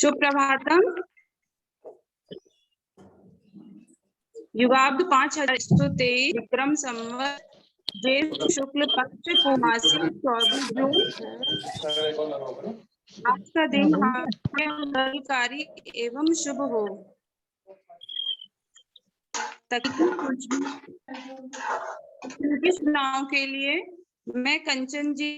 सुप्रभातम। युगाब्द 5123 विक्रम संवत ज्येष्ठ शुक्ल पक्ष पूर्णमासी 24 जून। आज का दिन हमारे मंगलकारी एवं शुभ हो। तकनीकी चुनाव के लिए मैं कंचन जी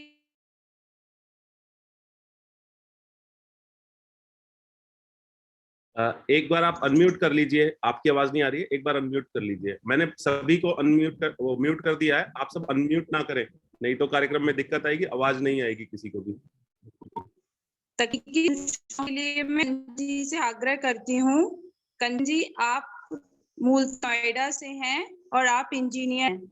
एक बार आप अनम्यूट कर लीजिए, आपकी आवाज नहीं आ रही है, एक बार अनम्यूट कर लीजिए। मैंने सभी को म्यूट कर दिया है, आप सब अनम्यूट ना करें, नहीं तो कार्यक्रम में दिक्कत आएगी, आवाज नहीं आएगी किसी को भी। तकनीकी के लिए मैं जी से आग्रह करती हूँ। कंचन जी, आप मूल नोएडा से हैं और आप इंजीनियर हैं।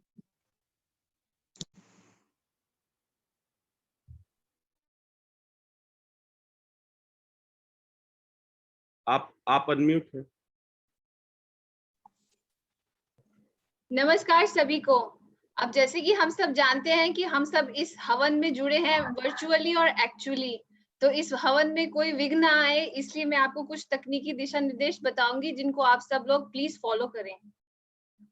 आप अनम्यूट हैं। नमस्कार सभी को। अब जैसे कि हम सब जानते हैं कि हम सब इस हवन में जुड़े हैं वर्चुअली और एक्चुअली, तो इस हवन में कोई विघ्न ना आए, इसलिए मैं आपको कुछ तकनीकी दिशा निर्देश बताऊंगी जिनको आप सब लोग प्लीज फॉलो करें।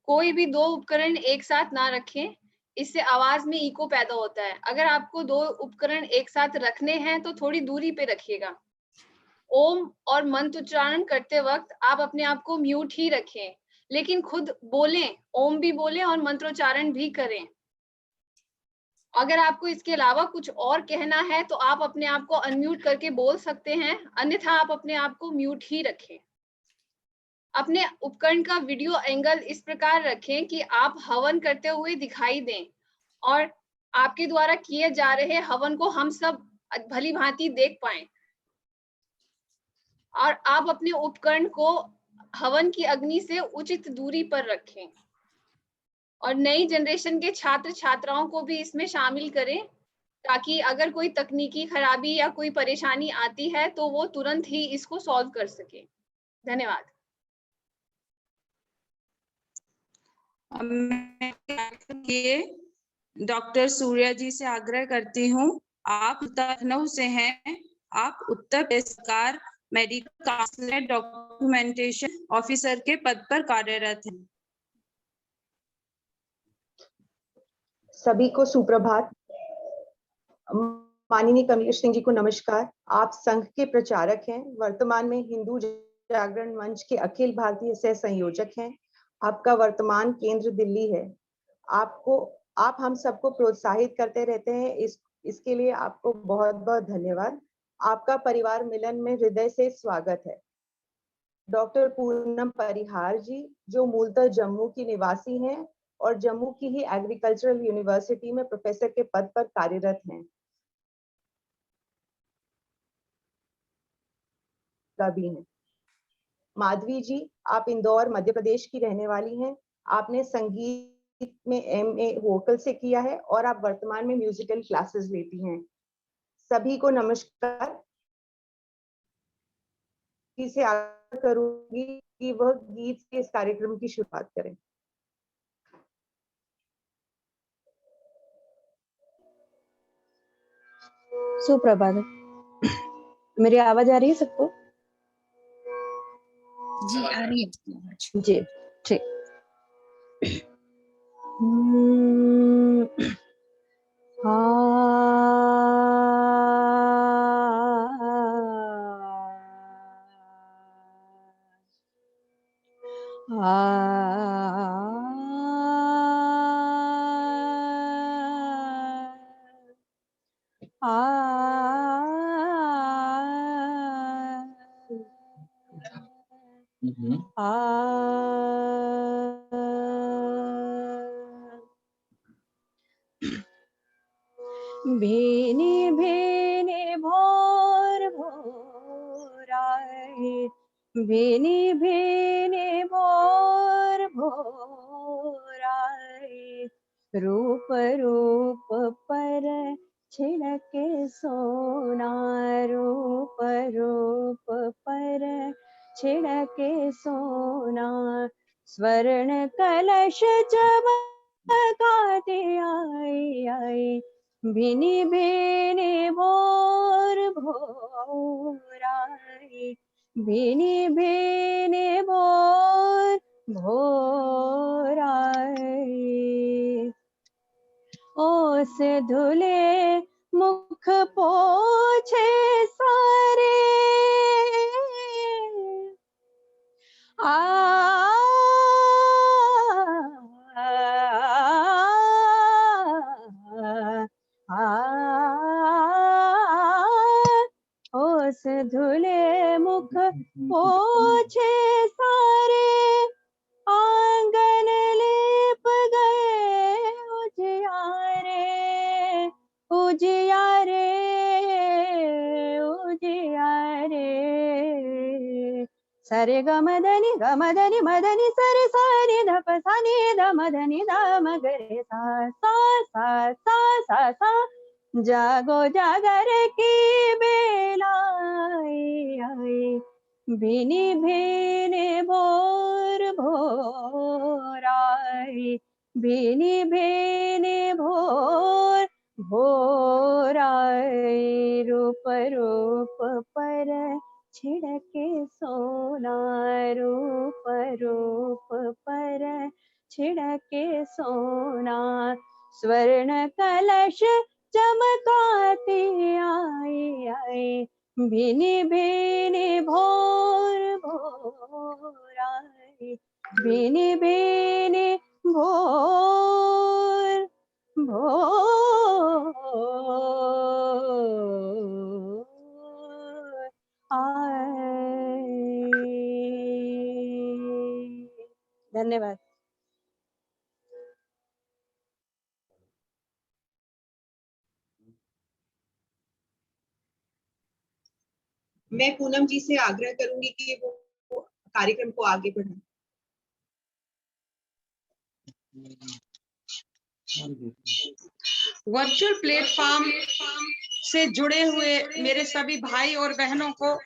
कोई भी दो उपकरण एक साथ ना रखें, इससे आवाज में इको पैदा होता है। अगर आपको दो उपकरण एक साथ रखने हैं तो थोड़ी दूरी पे रखिएगा। ओम और मंत्र उच्चारण करते वक्त आप अपने आप को म्यूट ही रखें, लेकिन खुद बोलें, ओम भी बोलें और मंत्रोच्चारण भी करें। अगर आपको इसके अलावा कुछ और कहना है तो आप अपने आप को अनम्यूट करके बोल सकते हैं, अन्यथा आप अपने आप को म्यूट ही रखें। अपने उपकरण का वीडियो एंगल इस प्रकार रखें कि आप हवन करते हुए दिखाई दें और आपके द्वारा किए जा रहे हवन को हम सब भली भांति देख पाएं। और आप अपने उपकरण को हवन की अग्नि से उचित दूरी पर रखें और नई जनरेशन के छात्र छात्राओं को भी इसमें शामिल करें, ताकि अगर कोई तकनीकी खराबी या कोई परेशानी आती है तो वो तुरंत ही इसको सॉल्व कर सके। धन्यवाद। मैं डॉक्टर सूर्या जी से आग्रह करती हूँ। आप लखनऊ से हैं, आप उत्तर प्रदेश सरकार मेडिकल काउंसलर डॉक्यूमेंटेशन ऑफिसर के पद पर कार्यरत हैं। सभी को सुप्रभात। माननीय कमलेश सिंह जी को नमस्कार। आप संघ के प्रचारक हैं, वर्तमान में हिंदू जागरण मंच के अखिल भारतीय सह संयोजक हैं। आपका वर्तमान केंद्र दिल्ली है। आप हम सबको प्रोत्साहित करते रहते हैं, इसके लिए आपको बहुत बहुत धन्यवाद। आपका परिवार मिलन में हृदय से स्वागत है। डॉक्टर पूनम परिहार जी, जो मूलतः जम्मू की निवासी हैं और जम्मू की ही एग्रीकल्चरल यूनिवर्सिटी में प्रोफेसर के पद पर कार्यरत हैं। भी हैं। माधवी जी, आप इंदौर मध्य प्रदेश की रहने वाली हैं। आपने संगीत में एमए वोकल से किया है और आप वर्तमान में म्यूजिकल क्लासेस लेती हैं। सभी को नमस्कार। से आग्रह करूंगी कि वह गीत से इस कार्यक्रम की शुरुआत करें। सुप्रभात। मेरी आवाज आ रही है सबको? जी आ रही है जी, ठीक। भेने भेने भोर भोर आए, भेने भेने भोर भोर आए, रूप रूप पर छिड़के सोना, रूप रूप पर छिड़के सोना, स्वर्ण कलश जब गाते आई आई, भिनी भिनी भोर भोर आई, भिनी भिनी भोर भोर आए। ओस धुले मुख पोछे सारे, आ ओस धुले मुख पोछे सारे, आंगन लेप गए उजियारे, उजियारे उजियारे। सरे गमदनि मदनि सरे सारे धप सानी ध मदनि ध मगरे सा सा सा सा सा सा। जागो जागर की बेला आई, भिनी भिनी भोर भोर आई, भिनी भिनी भोर भोर आई। रूप रूप पर छिड़के सोना, रूप रूप पर छिड़के सोना। स्वर्ण कलश चमकाती आई आई, भिनी भिनी भोर भोर आई, भिनी भिनी भोर भोर आई। धन्यवाद। मैं पूनम जी से आग्रह करूंगी कि वो कार्यक्रम को आगे बढ़ाएं। वर्चुअल प्लेटफॉर्म से जुड़े हुए मेरे सभी भाई और बहनों को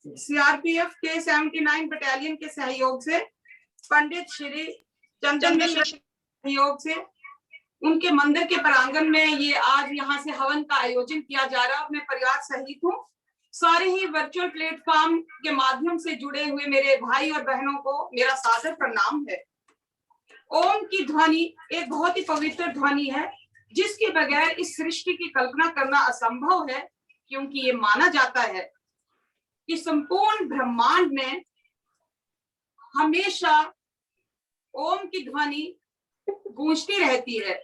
सीआरपीएफ के 79 बटालियन के सहयोग से, पंडित श्री चंदन मिश्र सहयोग से, उनके मंदिर के प्रांगण में ये आज यहाँ से हवन का आयोजन किया जा रहा है। अपने परिवार सहित हूँ। सारे ही वर्चुअल प्लेटफॉर्म के माध्यम से जुड़े हुए मेरे भाई और बहनों को मेरा सादर प्रणाम है। ओम की ध्वनि एक बहुत ही पवित्र ध्वनि है, जिसके बगैर इस सृष्टि की कल्पना करना असंभव है, क्योंकि ये माना जाता है कि संपूर्ण ब्रह्मांड में हमेशा ओम की ध्वनि गूंजती रहती है।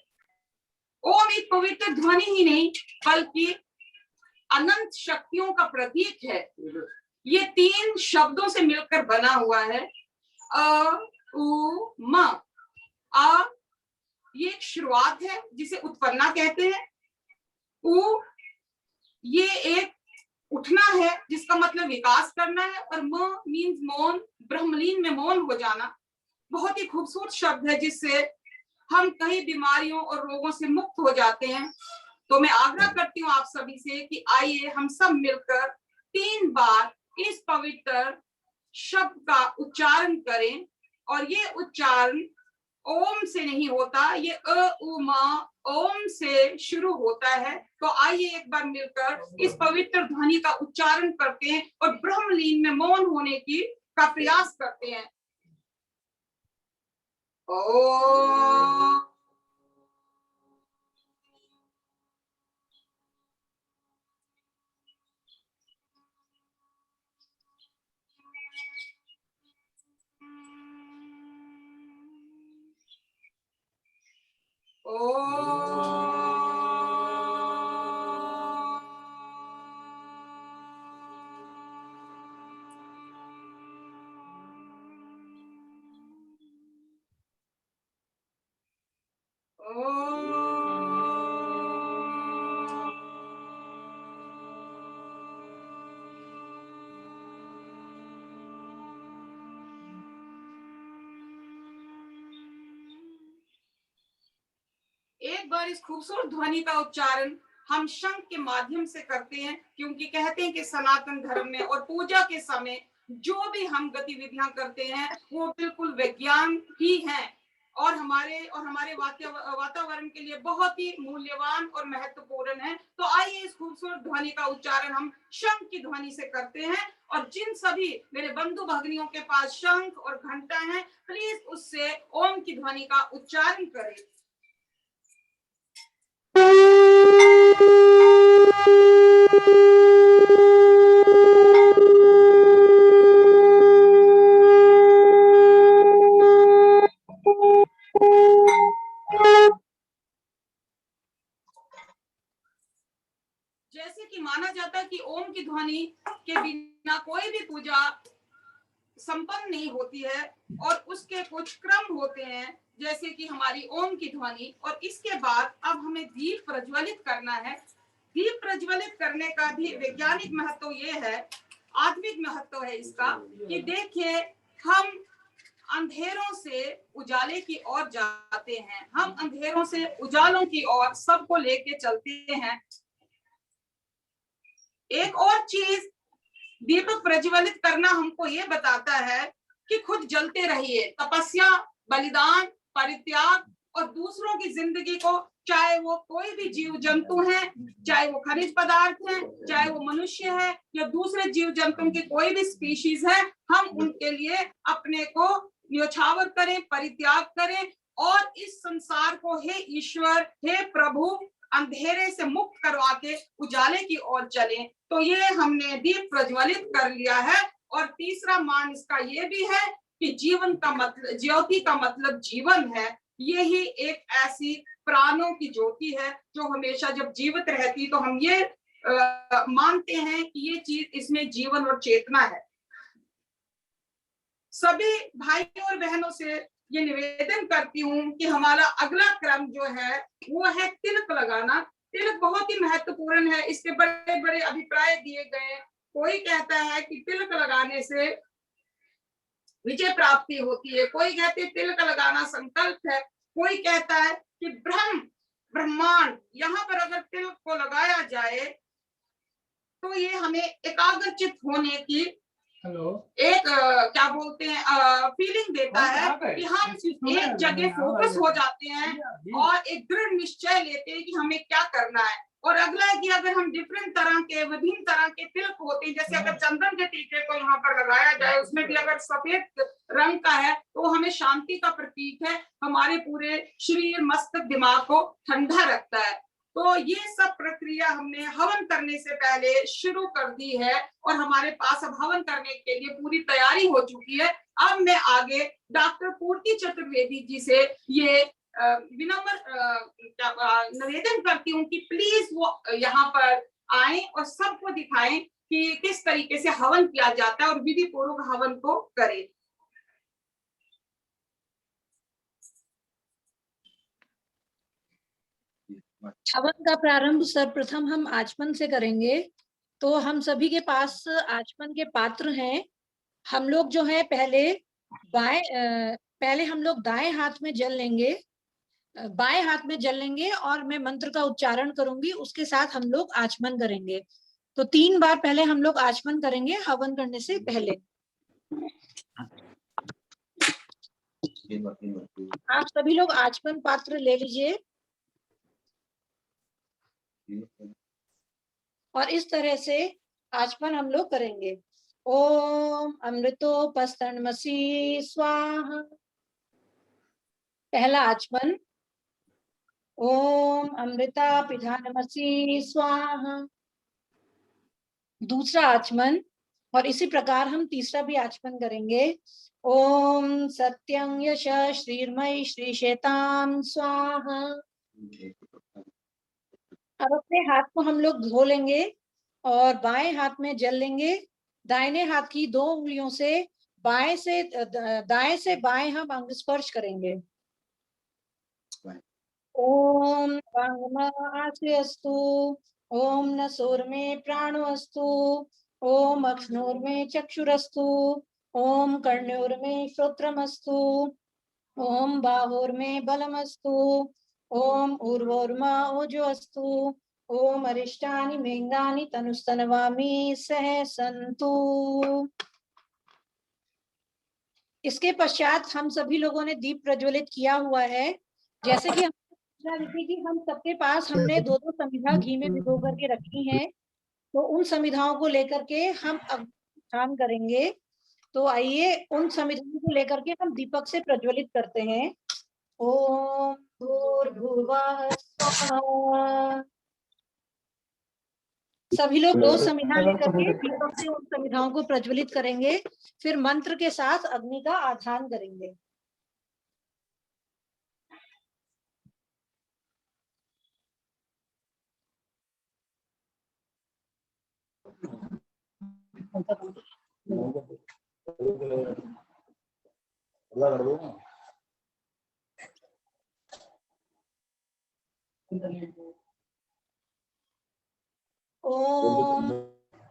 ओम एक पवित्र ध्वनि ही नहीं, बल्कि अनंत शक्तियों का प्रतीक है। ये 3 शब्दों से मिलकर बना हुआ है। अ उ म। अ ये एक शुरुआत है, जिसे उत्पन्ना कहते हैं। उ ये एक उठना है, जिसका मतलब विकास करना है। और म मीन्स मौन, ब्रह्मलीन में मौन हो जाना। बहुत ही खूबसूरत शब्द है, जिससे हम कई बीमारियों और रोगों से मुक्त हो जाते हैं। तो मैं आग्रह करती हूँ आप सभी से कि आइए हम सब मिलकर 3 बार इस पवित्र शब्द का उच्चारण करें। और ये उच्चारण ओम से नहीं होता, ये अ उ म ओम से शुरू होता है। तो आइए एक बार मिलकर इस पवित्र ध्वनि का उच्चारण करते हैं और ब्रह्मलीन में मौन होने का प्रयास करते हैं। ओम। एक बार इस खूबसूरत ध्वनि का उच्चारण हम शंख के माध्यम से करते हैं, क्योंकि कहते हैं कि सनातन धर्म में और पूजा के समय जो भी हम गतिविधियां करते हैं वो बिल्कुल विज्ञान ही है और हमारे वातावरण के लिए बहुत ही मूल्यवान और महत्वपूर्ण है। तो आइए इस खूबसूरत ध्वनि का उच्चारण हम शंख की ध्वनि से करते हैं। और जिन सभी मेरे बंधु भगिनियों के पास शंख और घंटा है, प्लीज उससे ओम की ध्वनि का उच्चारण करें। जैसे कि माना जाता है कि ओम की ध्वनि के बिना कोई भी पूजा संपन्न नहीं होती है और उसके कुछ क्रम होते हैं, जैसे कि हमारी ओम की ध्वनि। और इसके बाद अब हमें दीप प्रज्वलित करना है। दीप प्रज्वलित करने का भी वैज्ञानिक महत्व ये है, आत्मिक महत्व है इसका, कि देखिए हम अंधेरों से उजाले की ओर जाते हैं, हम अंधेरों से उजालों की ओर सबको लेके चलते हैं। एक और चीज दीपक प्रज्वलित करना हमको ये बताता है कि खुद जलते रहिए, तपस्या, बलिदान, परित्याग और दूसरों की जिंदगी को, चाहे वो कोई भी जीव जंतु है, चाहे वो खनिज पदार्थ है, चाहे वो मनुष्य है या दूसरे जीव जंतु की कोई भी स्पीशीज है, हम उनके लिए अपने को न्योछावर करें, परित्याग करें और इस संसार को हे ईश्वर, हे प्रभु, अंधेरे से मुक्त करवा के उजाले की ओर चलें। तो ये हमने दीप प्रज्वलित कर लिया है। और तीसरा मान इसका ये भी है कि जीवन का मतलब, ज्योति का मतलब जीवन है। यही एक ऐसी प्राणों की ज्योति है जो हमेशा जब जीवित रहती तो हम ये मानते हैं कि ये चीज, इसमें जीवन और चेतना है। सभी भाइयों और बहनों से ये निवेदन करती हूँ कि हमारा अगला क्रम जो है वो है तिलक लगाना। तिलक बहुत ही महत्वपूर्ण है, इसके बड़े बड़े अभिप्राय दिए गए। कोई कहता है कि तिलक लगाने से विजय प्राप्ति होती है, कोई कहते हैं तिलक लगाना संकल्प है, कोई कहता है कि ब्रह्मांड, यहाँ पर अगर तिलक को लगाया जाए तो ये हमें एकाग्रचित होने की एक क्या बोलते हैं फीलिंग देता है कि हम एक जगह फोकस हो जाते हैं और एक दृढ़ निश्चय लेते हैं कि हमें क्या करना है। और अगला है कि अगर हम डिफरेंट तरह के, विभिन्न तरह के तिलक होते हैं, जैसे अगर चंदन के टीके को यहाँ पर लगाया जाए, उसमें भी अगर सफेद रंग का है तो हमें शांति का प्रतीक है, हमारे पूरे शरीर, मस्तिष्क, दिमाग को ठंडा रखता है। तो ये सब प्रक्रिया हमने हवन करने से पहले शुरू कर दी है और हमारे पास अब हवन करने के लिए पूरी तैयारी हो चुकी है। अब मैं आगे डॉक्टर पूर्ति चतुर्वेदी जी से ये विनम्र निवेदन करती हूँ कि प्लीज वो यहाँ पर आए और सबको दिखाएं कि किस तरीके से हवन किया जाता है और विधि पूर्वक हवन को करें। हवन का प्रारंभ सर्वप्रथम हम आचमन से करेंगे। तो हम सभी के पास आचमन के पात्र हैं। हम लोग जो है पहले हम लोग दाएं हाथ में जल लेंगे, बाएं हाथ में जल लेंगे और मैं मंत्र का उच्चारण करूंगी, उसके साथ हम लोग आचमन करेंगे। तो 3 बार पहले हम लोग आचमन करेंगे हवन करने से पहले। आप सभी लोग आचमन पात्र ले लीजिए और इस तरह से आचमन हम लोग करेंगे। ओम अमृतोपस्तन्मसि स्वाहा, पहला आचमन। ओम अमृता पिधानमसि स्वाहा, दूसरा आचमन। और इसी प्रकार हम तीसरा भी आचमन करेंगे। ओम सत्यं यश श्रीर्मयि श्रीशेतां स्वाहा। अब अपने हाथ को हम लोग धो लेंगे और बाएं हाथ में जल लेंगे। दाहिने हाथ की 2 उंगलियों से दाएं से बाएं हम अंग स्पर्श करेंगे। ओम वांगमास्यस्तु, ओम नसोर्मे प्राणोऽस्तु, ओम अक्ष्णोर्मे चक्षुरस्तु, ओम कर्ण्योर्मे श्रोत्रमस्तु, ओम बाहोर्मे बलमस्तु, ओम ऊर्वोर्मा ओजोऽस्तु, ओम अरिष्टानि मेंगानि तनुस्तनवामि सह सन्तु। इसके पश्चात हम सभी लोगों ने दीप प्रज्वलित किया हुआ है। जैसे कि हम सबके पास हमने 2-2 समिधा घी में भिगो करके रखी हैं, तो उन समिधाओं को लेकर के हम अग्नि करेंगे। तो आइए उन समिधाओं को लेकर के हम दीपक से प्रज्वलित करते हैं। ओम भूर्भुवः स्वः। सभी लोग 2 समिधा लेकर के दीपक से उन समिधाओं को प्रज्वलित करेंगे, फिर मंत्र के साथ अग्नि का आधान करेंगे। ओम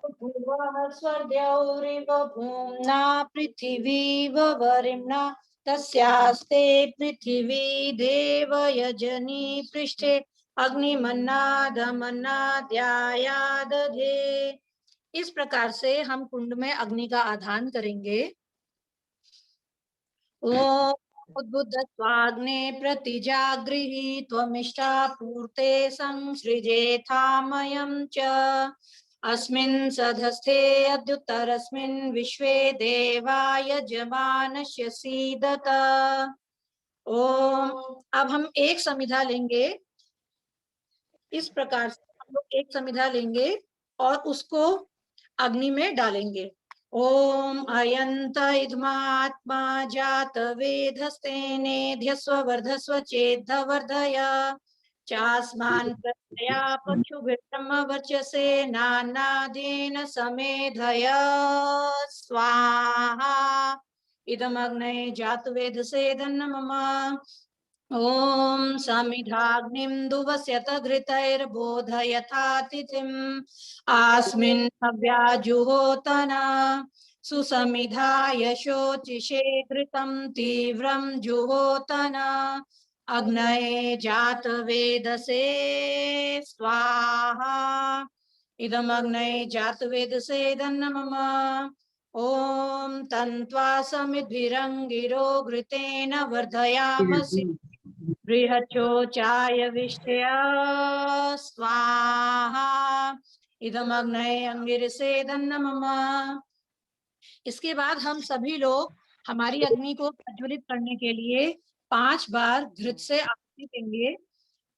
भूर्भुवः स्वर्द्यौरिव भूम्ना पृथिवीव वरिम्ना तस्यास्ते पृथिवी देव यजनी पृष्ठे अग्निमन्नादमन्नाद्यायादधे। इस प्रकार से हम कुंड में अग्नि का आधान करेंगे। ओम उद्बुद्धस्वाग्ने प्रतिजागृहि त्वमिष्टा पूर्ते संसृजेथामयं च अस्मिन् सधस्थे अद्युत्तरस्मिन् विश्वे देवा यजमानस्य सीदत। ओम। अब हम एक समिधा लेंगे। इस प्रकार से हम लोग एक समिधा लेंगे और उसको अग्नि में डालेंगे। ओम अयंत इद्मात्मा जात वेधस्तेनेध्यस्व वर्धस्व चेद्ध वर्धय चास्मान् प्रत्यया पक्षुभिर्ब्रह्म वर्चसे नानादेन समेधय स्वाहा इदमग्नये जातवेधसे धन्नमम। ओम समिधाग्निं दुवस्यत घृतैर्बोधयथातिथिम् आस्मिन् हव्याजुहोतना सुसमिधा यशोचिषे घृतं तीव्रं जुहोतना अग्नये जातवेदसे स्वाहा इदमग्नये जातवेदसे धन्नमम। ओम तन्त्वा समिद्भिरङ्गिरो घृतेन वर्धयामसि बृहच्चोचाय विष्टय स्वाहा इदमग्नये अंगिरसे धन्नमम। इसके बाद हम सभी लोग हमारी अग्नि को प्रज्वलित करने के लिए 5 बार घृत से आहुति देंगे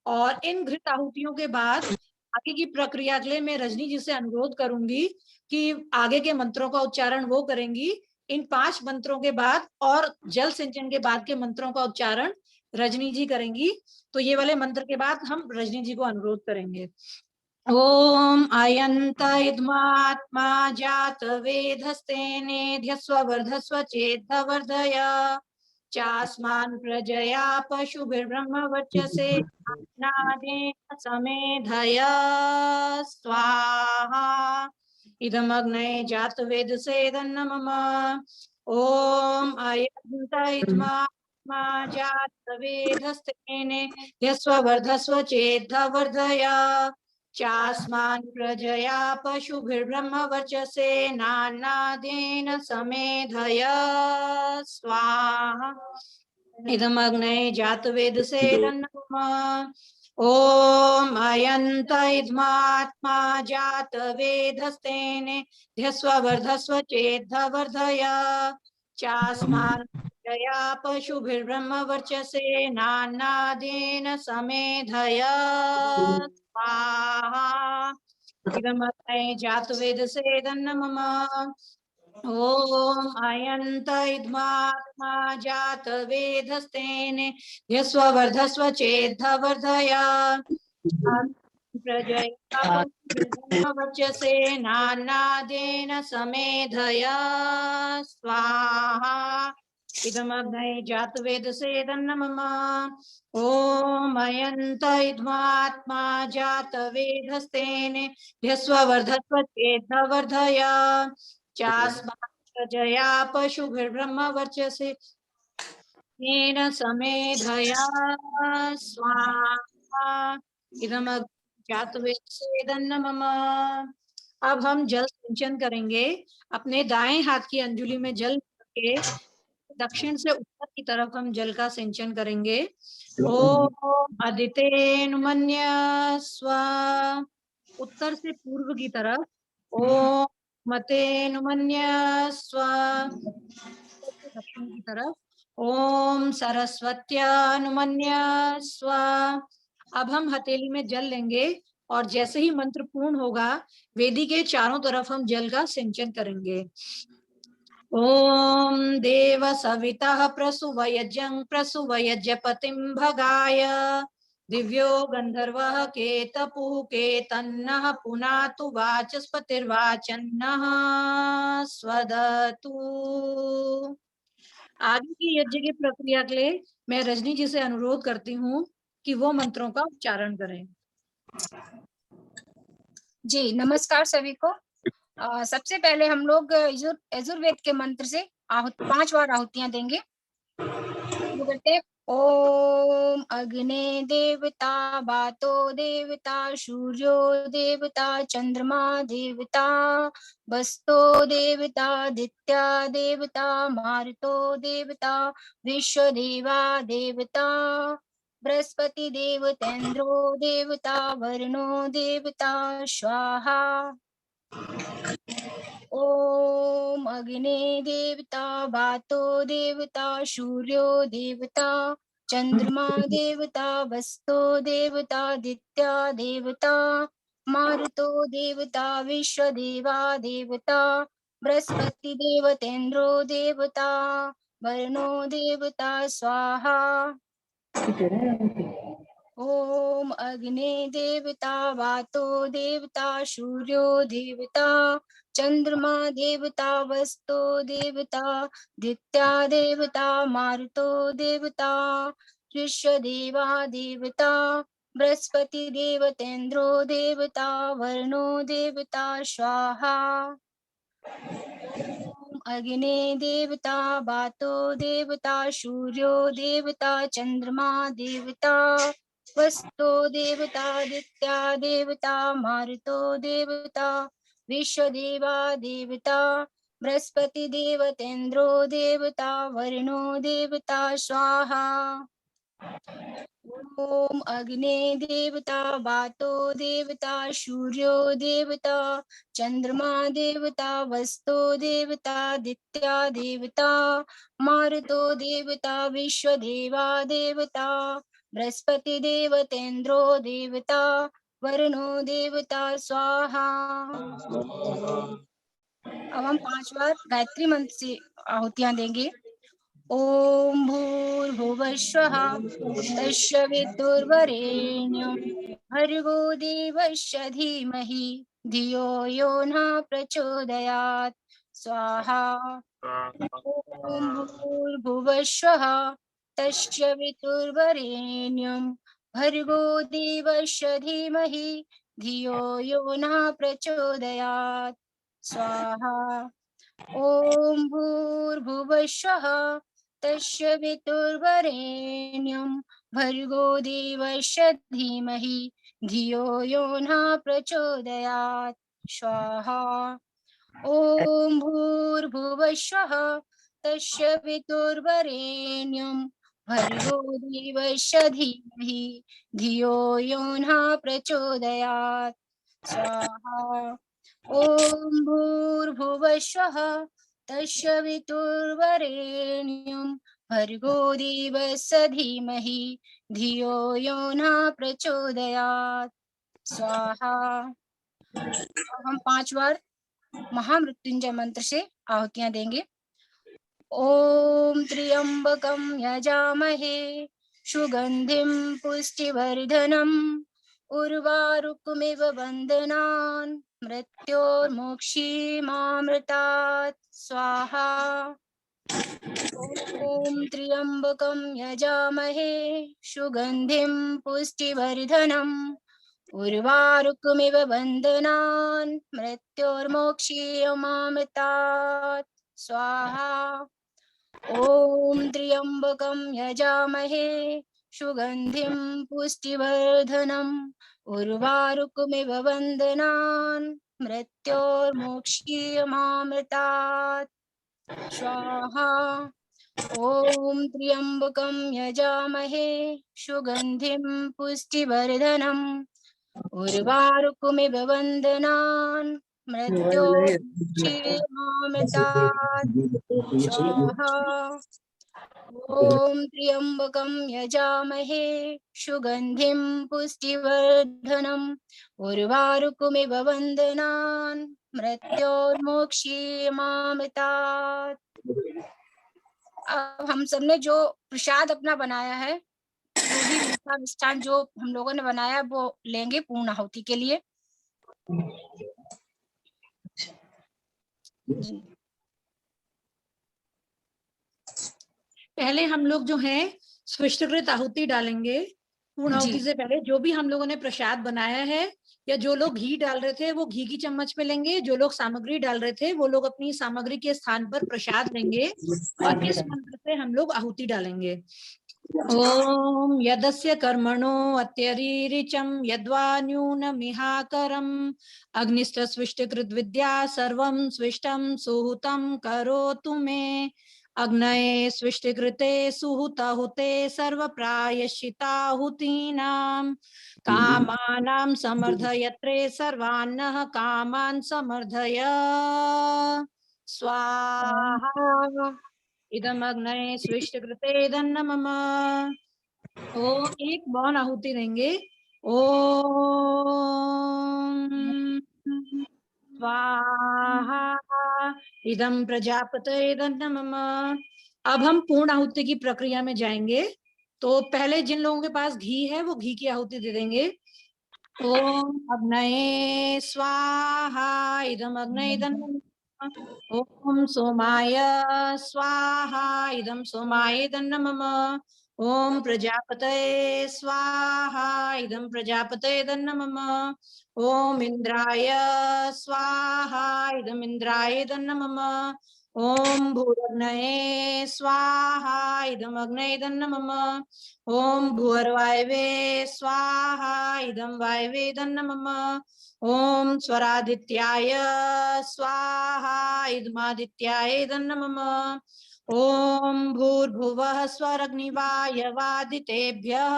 और इन घृत आहुतियों के बाद आगे की प्रक्रिया के लिए मैं रजनी जी से अनुरोध करूंगी कि आगे के मंत्रों का उच्चारण वो करेंगी। इन 5 मंत्रों के बाद और जल सिंचन के बाद के मंत्रों का उच्चारण रजनी जी करेंगी। तो ये वाले मंत्र के बाद हम रजनी जी को अनुरोध करेंगे। ओम अयंत इद्मात्मा जात वेधस्तेनेध्यस्व वर्धस्व चेद्ध वर्धय चास्मान् प्रजया पशुभिर्ब्रह्म वर्चसे नादेन समेधय स्वाहा इदमग्नये जातवेदसे धन्नमम। ओम अयंत इद्मात्मा जात वेधस्तेनेध्यस्व वर्धस्व चेद्ध वर्धय चास्मान् प्रजया पशुभिर्ब्रह्म वर्चसे नानादेन समेधय स्वाहा इदमग्नये जातवेदसे धन्नमः। ओम अयंत इद्मात्मा जात वेधस्तेनेध्यस्व वर्धस्व चेद्ध वर्धय चास्मान् प्रजया पशुभिर्ब्रह्म वर्चसे नानादेन समेधय स्वाहा इदमग्नये जातवेदसे धन्नमः। ओम अयंत इद्मात्मा जात वेधस्तेनेध्यस्व वर्धस्व चेद्ध वर्धय प्रजया वर्चसे नानादेन समेधय स्वाहा इदमग्नये जातवेदसे धन्नमः। ओम अयंत इद्मात्मा जात वेधस्तेनेध्यस्व वर्धस्व चेद्ध वर्धय चास्मान् प्रजया पशुभिर्ब्रह्म वर्चसे येन समेधय स्वाहा इदमग्नये जातवेत्सेदन्न मम। अब हम जल सिंचन करेंगे। अपने दाएं हाथ की अंजुली में जल के दक्षिण से उत्तर की तरफ हम जल का सिंचन करेंगे। ओम अदितेनुमन्य स्व, उत्तर से पूर्व की तरफ। ओम मतेनुमन्य स्व, दक्षिण की तरफ। ओम सरस्वत्यानुमन्य स्व। अब हम हथेली में जल लेंगे और जैसे ही मंत्र पूर्ण होगा वेदी के चारों तरफ हम जल का सिंचन करेंगे। ओम देव सविता प्रसुवयजं प्रसुवयजपतिं भगाय दिव्यो गंधर्वः केतपुः केतन्नः पुनातु वाचस्पतिर्वाचन्नः स्वदतु। आगे की यज्ञ की प्रक्रिया के लिए मैं रजनी जी से अनुरोध करती हूँ कि वो मंत्रों का उच्चारण करें। जी नमस्कार सभी को। सबसे पहले हम लोग यजुर्वेद के मंत्र से 5 बार आहुतियां देंगे। शुरू करते हैं। ओम अग्ने देवता वातो देवता सूर्यो देवता चंद्रमा देवता वस्तो देवता दित्या देवता मारुतो देवता विश्वदेवा देवता बृहस्पति देवतेन्द्रो देवता वरुणो देवता स्वाहा। ओम अग्ने देवता वातो देवता सूर्यो देवता चंद्रमा देवता वस्तो देवता दित्या देवता मारुतो देवता विश्वदेवा देवता बृहस्पति देवतेन्द्रो देवता वरुणो देवता स्वाहा। ओम अग्ने देवता वातो देवता सूर्यो देवता चंद्रमा देवता वस्तो देवता दित्या देवता मारुतो देवता विश्वदेवा देवता बृहस्पति देवतेन्द्रो देवता वरुणो देवता स्वाहा। ओम अग्ने देवता वातो देवता सूर्यो देवता चंद्रमा देवता वस्तो देवता दित्या देवता मारुतो देवता विश्वदेवा देवता बृहस्पति देवतेन्द्रो देवता वरुणो देवता स्वाहा। ओम अग्ने देवता वातो देवता सूर्यो देवता चंद्रमा देवता वस्तो देवता दित्या देवता मारुतो देवता विश्वदेवा देवता बृहस्पति देवतेन्द्रो देवता वरुणो देवता स्वाहा। अब हम 5 बार गायत्री मंत्र से आहुतियां देंगे। ओम भूर्भुवस्वः तस्य वितुर्वरेण्यं भर्गो देवस्य धीमहि धियो यो नः प्रचोदयात् स्वाहा। ओम भूर्भुवस्वः तस्य वितुर्वरेण्यं भर्गो देवस्य धीमहि धियो यो नः प्रचोदयात् स्वाहा। ओम भूर्भुवस्वः तस्य वितुर्वरेण्यं भर्गो देवस्य धीमहि धियो यो नः प्रचोदयात् स्वाहा। ओम भूर्भुवस्वः तस्य वितुर्वरेण्यं भर्गो देवस्य धीमहि धियो यो नः प्रचोदयात् स्वाहा। ओम भूर्भुवस्वः तस्य वितुर्वरेण्यं भर्गो देवस्य धीमहि धियो यो नः प्रचोदयात् स्वाहा। हम 5 बार महामृत्युंजय मंत्र से आहुतियां देंगे। ओम त्र्यंबकं यजामहे सुगंधिं पुष्टिवर्धनम् उर्वारुकमिव बन्धनान् मृत्योर्मोक्षीमामृतात् स्वाहा। ओम त्र्यंबकं यजामहे सुगंधिं पुष्टिवर्धनम् उर्वारुकमिव बन्धनान् मृत्योर्मोक्षीयमामृतात् स्वाहा। ओम त्र्यंबकं यजामहे सुगंधिं पुष्टिवर्धनम् उर्वारुकमिव बन्धनान् मृत्योर्मोक्षीयमामृतात् स्वाहा। ॐ त्र्यम्बकं यजामहे सुगन्धिं पुष्टिवर्धनम् उर्वारुकमिव बन्धनान् मृत्योर्मोक्षीयमामृतात् स्वाहा। ॐ त्र्यम्बकं यजामहे सुगन्धिं पुष्टिवर्धनम् उर्वारुकमिव बन्धनान् मृत्योर्मोक्षीयमामृतात्। अब हम सबने जो प्रसाद अपना बनाया है, जो भी मीठा मिष्ठान जो हम लोगों ने बनाया वो लेंगे पूर्ण आहुति के लिए। जी। पहले हम लोग जो है स्विष्टकृत आहुति डालेंगे। पूर्ण आहुति से पहले जो भी हम लोगों ने प्रसाद बनाया है, या जो लोग घी डाल रहे थे वो घी की चम्मच में लेंगे, जो लोग सामग्री डाल रहे थे वो लोग अपनी सामग्री के स्थान पर प्रसाद लेंगे और इस मंत्र से हम लोग आहुति डालेंगे। ओम यदस्य कर्मणो अत्यरीरिचं यद्वा न्यूनमिहाकरम् अग्निष्ठ स्विष्टकृत विद्या सर्वं स्विष्टं सुहुतं करोतु मे अग्नये स्विष्टकृते सुहुताहुते सर्वप्रायश्चिताहुतीनां कामानां समर्धयत्रे सर्वान्नः कामान् समर्धय स्वाहा। इदम अग्नये स्विष्टकृते इदन्नमम। ओ एक मौन आहुति देंगे। ओम स्वाहा इदम प्रजापते इदन्नमम। अब हम पूर्ण आहुति की प्रक्रिया में जाएंगे। तो पहले जिन लोगों के पास घी है वो घी की आहुति दे देंगे। ओम अग्नये स्वाहा इदम अग्नये इदन्नमम। ओम सोमाय स्वाहा इदम सोमाय इदन्नमम। ओम प्रजापतये स्वाहा इदम प्रजापतये इदन्नमम। ओम इंद्राय स्वाहा इदम इंद्राय इदन्नमम। ओम भूरग्नये स्वाहा इदम अग्नये इदन्नमम। ओम भूर्वायवे स्वाहा इदम वायवे इदन्नमम। ओम स्वरादित्याय स्वाहा इदमादित्याय इदन्नमम। ओम भूर्भुवः स्वरग्निवायवादितेभ्यः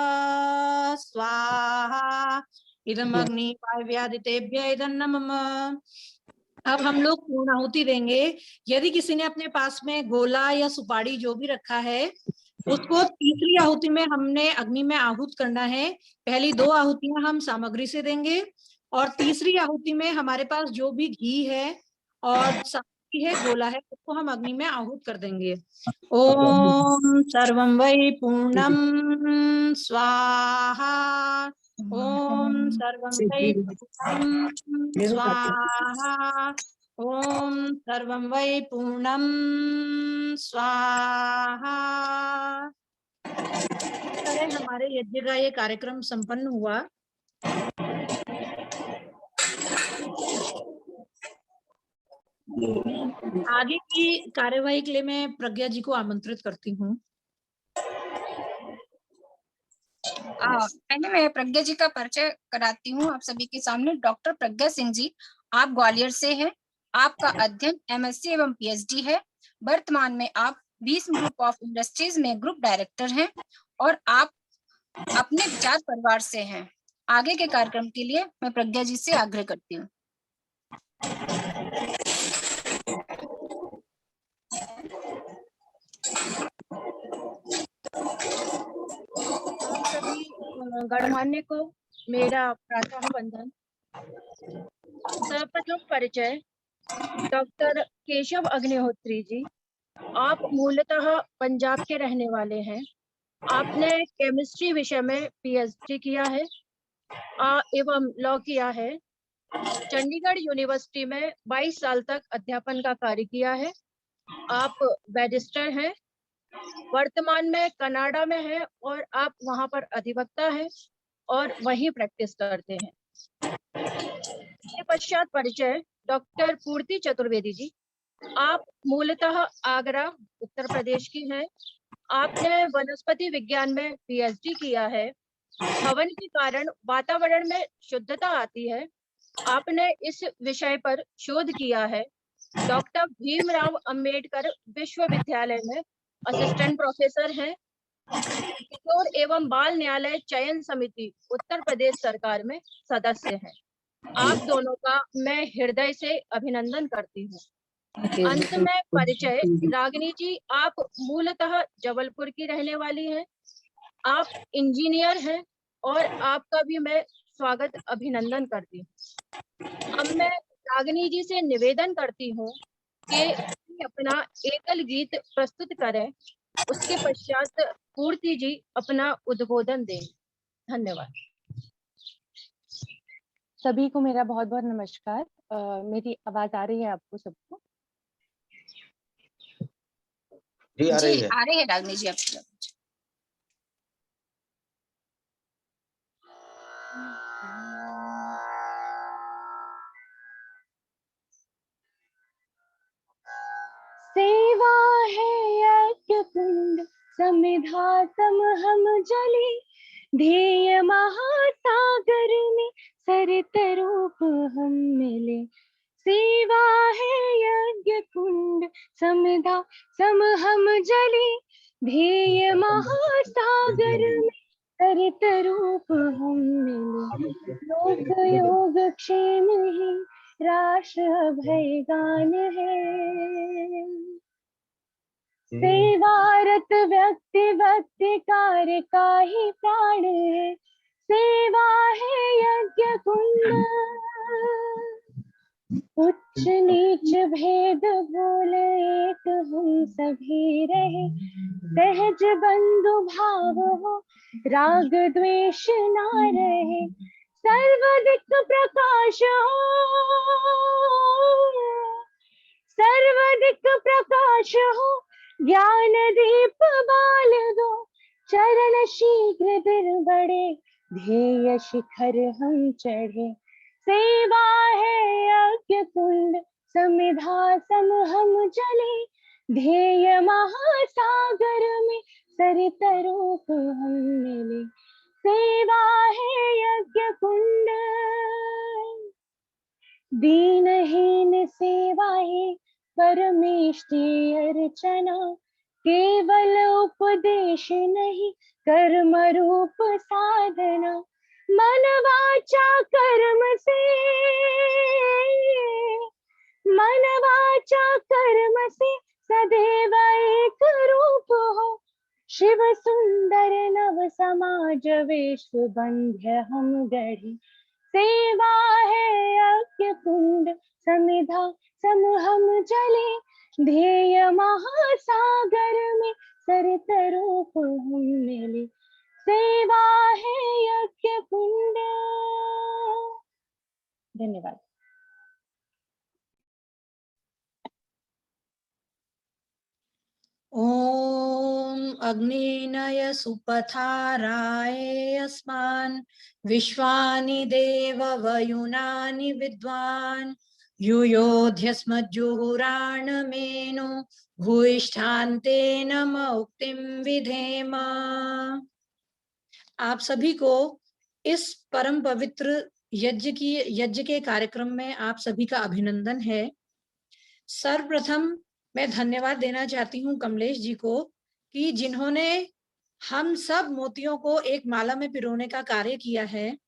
स्वाहा इदमग्निवायव्यादितेभ्यः इदन्नमम। अब हम लोग पूर्ण आहुति देंगे। यदि किसी ने अपने पास में गोला या सुपारी जो भी रखा है उसको तीसरी आहुति में हमने अग्नि में आहूत करना है। पहली दो आहुतियां हम सामग्री से देंगे और तीसरी आहुति में हमारे पास जो भी घी है और सामग्री है गोला है उसको हम अग्नि में आहूत कर देंगे। ओम सर्वं वै पूर्णं स्वाहा। ओम सर्वं वै पूर्णं स्वाहा। ओम सर्वं वै पूर्णं स्वाहा। इस तरह हमारे यज्ञ का ये कार्यक्रम संपन्न हुआ। आगे की कार्यवाही के लिए मैं प्रज्ञा जी को आमंत्रित करती हूँ। पहले मैं प्रज्ञा जी का परिचय कराती हूँ आप सभी के सामने। डॉक्टर प्रज्ञा सिंह जी, आप ग्वालियर से हैं। आपका अध्ययन एमएससी एवं पीएचडी है। वर्तमान में आप 20 ग्रुप ऑफ इंडस्ट्रीज में ग्रुप डायरेक्टर हैं और आप अपने विचार परिवार से हैं। आगे के कार्यक्रम के लिए मैं प्रज्ञा जी से आग्रह करती हूँ। सभी गणमान्य को मेरा प्रातः वंदन। सर्वप्रथम परिचय, डॉक्टर केशव अग्निहोत्री जी, आप मूलतः पंजाब के रहने वाले हैं। आपने केमिस्ट्री विषय में पीएचडी किया है एवं लॉ किया है। चंडीगढ़ यूनिवर्सिटी में 22 साल तक अध्यापन का कार्य किया है। आप बैरिस्टर हैं। वर्तमान में कनाडा में है और आप वहां पर अधिवक्ता हैं और वहीं प्रैक्टिस करते हैं। इसके पश्चात परिचय, डॉक्टर पूर्ति चतुर्वेदी जी, आप मूलतः आगरा उत्तर प्रदेश की हैं। आपने वनस्पति विज्ञान में पीएचडी किया है हवन के कारण वातावरण में शुद्धता आती है। आपने इस विषय पर शोध किया है। डॉक्टर भीमराव अंबेडकर विश्वविद्यालय में असिस्टेंट प्रोफेसर हैं। किशोर एवं बाल न्यायालय चयन समिति उत्तर प्रदेश सरकार में सदस्य हैं। आप दोनों का मैं हृदय से अभिनंदन करती हूँ। अंत में परिचय। रागिनी जी, आप मूलतः जबलपुर की रहने वाली हैं। आप इंजीनियर हैं और आपका भी मैं स्वागत अभिनंदन करती हूँ। अब मैं रागिनी जी से निवेदन करती हूँ कि अपना एकल गीत प्रस्तुत करें। उसके पश्चात पूर्ति जी अपना उद्बोधन दें। धन्यवाद। सभी को मेरा बहुत बहुत नमस्कार। मेरी आवाज आ रही है आपको सबको? जी आ रही है रागिनी जी आपकी। सेवा है यज्ञ कुंड समिधा सम हम जले, ध्येय महासागर में सरित रूप हम मिले। सेवा है यज्ञ कुंड समिधा सम हम जले, ध्येय महासागर में सरित रूप हम मिले। लोक योग क्षेम ही राष्ट्र अभय गान है। सेवारत व्यक्ति भक्ति कार्य का ही प्राण है। सेवा है यज्ञ कुंड, उच्च नीच भेद भूल एक हम सभी रहे। सहज बंधु भाव हो, राग द्वेष ना रहे। सर्वाधिक प्रकाश हो, सर्वाधिक प्रकाश हो, ज्ञान दीप बाल दो। चरण शीघ्र दिल बढ़े, ध्येय शिखर हम चढ़े। सेवा है यज्ञ कुंड समिधा सम हम जले, ध्येय महासागर में सरित रूप हम मिले। सेवा है यज्ञ कुंड, दीनहीन सेवा है परमेश की अर्चना। केवल उपदेश नहीं कर्म रूप साधना। मन वाचा कर्म से, मन वाचा कर्म से सदैव एक रूप हो। शिव सुंदर नव समाज विश्व बंध्य हम गढ़े। सेवा है यज्ञ कुंड समिधा सम हम जले, ध्येय महासागर में सरित रूप हम मिले। सेवा है यज्ञ कुंड। धन्यवाद। ओम अग्निनय सुपथाराय अस्मान् विश्वानि देव वयुनानि विद्वान् युयोध्यस्मज्जुहुराणमेनो भूयिष्ठान्ते नम उक्तिं विधेम। आप सभी को इस परम पवित्र यज्ञ के कार्यक्रम में आप सभी का अभिनंदन है। सर्वप्रथम मैं धन्यवाद देना चाहती हूँ कमलेश जी को कि जिन्होंने हम सब मोतियों को एक माला में पिरोने का कार्य किया है।